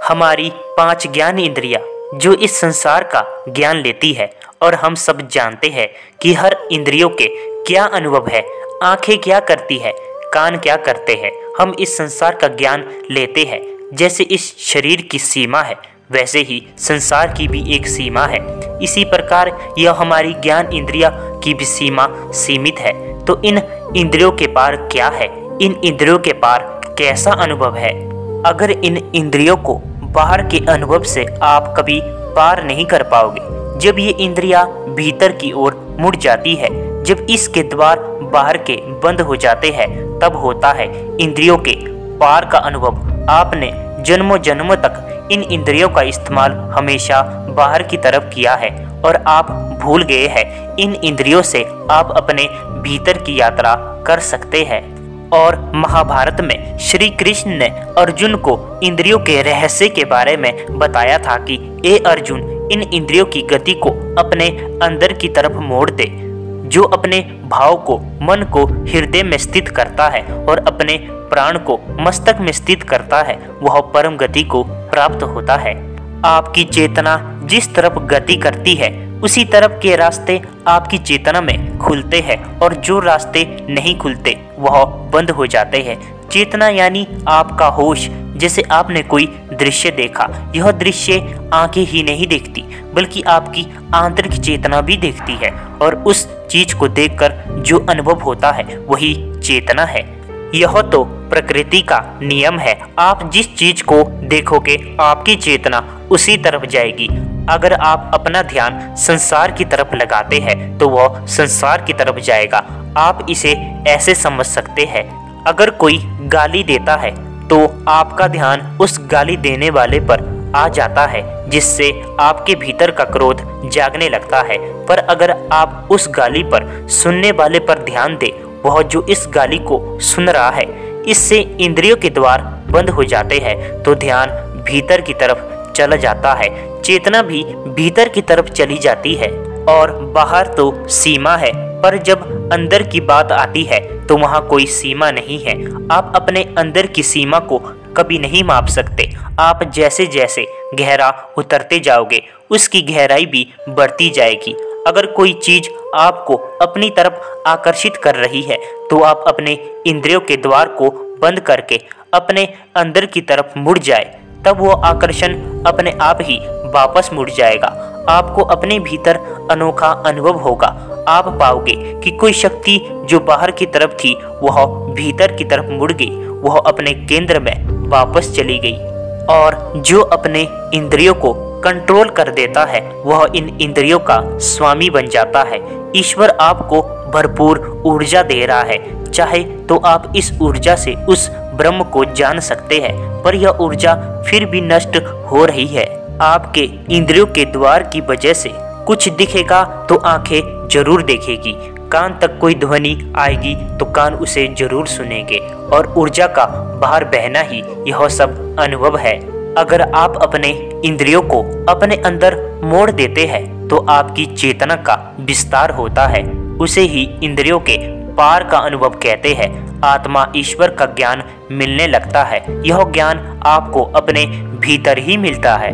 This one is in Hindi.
हमारी 5 ज्ञान इंद्रियां जो इस संसार का ज्ञान लेती है। और हम सब जानते हैं कि हर इंद्रियों के क्या अनुभव है। आंखें क्या करती है, कान क्या करते हैं। हम इस संसार का ज्ञान लेते हैं। जैसे इस शरीर की सीमा है, वैसे ही संसार की भी एक सीमा है। इसी प्रकार यह हमारी ज्ञान इंद्रिया की भी सीमा सीमित है। तो इन इंद्रियों के पार क्या है, इन इंद्रियों के पार कैसा अनुभव है। अगर इन इंद्रियों को बाहर के अनुभव से आप कभी पार नहीं कर पाओगे। जब ये इंद्रियां भीतर की ओर मुड़ जाती है, जब इसके द्वार बाहर के बंद हो जाते हैं, तब होता है इंद्रियों के पार का अनुभव। आपने जन्मों जन्मों तक इन इंद्रियों का इस्तेमाल हमेशा बाहर की तरफ किया है और आप भूल गए हैं इन इंद्रियों से आप अपने भीतर की यात्रा कर सकते हैं। और महाभारत में श्री कृष्ण ने अर्जुन को इंद्रियों के रहस्य के बारे में बताया था कि ए अर्जुन, इन इंद्रियों की गति को अपने अंदर की तरफ मोड़ दे। जो अपने भाव को, मन को हृदय में स्थित करता है और अपने प्राण को मस्तक में स्थित करता है, वह परम गति को प्राप्त होता है। आपकी चेतना जिस तरफ गति करती है, उसी तरफ के रास्ते आपकी चेतना में खुलते हैं और जो रास्ते नहीं खुलते वह बंद हो जाते हैं। चेतना यानी आपका होश। जैसे आपने कोई दृश्य देखा, यह दृश्य आंखें ही नहीं देखती बल्कि आपकी आंतरिक चेतना भी देखती है और उस चीज को देखकर जो अनुभव होता है वही चेतना है। यह तो प्रकृति का नियम है। आप जिस चीज को देखोगे आपकी चेतना उसी तरफ जाएगी। अगर आप अपना ध्यान संसार की तरफ लगाते हैं तो वह संसार की तरफ जाएगा। आप इसे ऐसे समझ सकते हैं, अगर कोई गाली देता है तो आपका ध्यान उस गाली देने वाले पर आ जाता है, जिससे आपके भीतर का क्रोध जागने लगता है। पर अगर आप उस गाली पर सुनने वाले पर ध्यान दें, वह जो इस गाली को सुन रहा है, इससे इंद्रियों के द्वार बंद हो जाते हैं तो ध्यान भीतर की तरफ चला जाता है। चेतना भी भीतर की तरफ चली जाती है। और बाहर तो सीमा है, पर जब अंदर की बात आती है तो वहाँ कोई सीमा नहीं है। आप अपने अंदर की सीमा को कभी नहीं माप सकते। आप जैसे जैसे गहरा उतरते जाओगे, उसकी गहराई भी बढ़ती जाएगी। अगर कोई चीज आपको अपनी तरफ आकर्षित कर रही है तो आप अपने इंद्रियों के द्वार को बंद करके अपने अंदर की तरफ मुड़ जाए, तब वो आकर्षण अपने आप ही वापस मुड़ जाएगा। आपको अपने भीतर अनोखा अनुभव होगा। आप पाओगे कि कोई शक्ति जो बाहर की तरफ थी वह भीतर की तरफ मुड़ गई, वह अपने केंद्र में वापस चली गई। और जो अपने इंद्रियों को कंट्रोल कर देता है वह इन इंद्रियों का स्वामी बन जाता है। ईश्वर आपको भरपूर ऊर्जा दे रहा है, चाहे तो आप इस ऊर्जा से उस ब्रह्म को जान सकते हैं, पर यह ऊर्जा फिर भी नष्ट हो रही है। आपके इंद्रियों के द्वार की वजह से कुछ दिखेगा तो आंखें जरूर देखेगी, कान तक कोई ध्वनि आएगी तो कान उसे जरूर सुनेंगे, और ऊर्जा का बाहर बहना ही यह सब अनुभव है। अगर आप अपने इंद्रियों को अपने अंदर मोड़ देते हैं तो आपकी चेतना का विस्तार होता है। उसे ही इंद्रियों के पार का अनुभव कहते हैं। आत्मा ईश्वर का ज्ञान मिलने लगता है। यह ज्ञान आपको अपने भीतर ही मिलता है।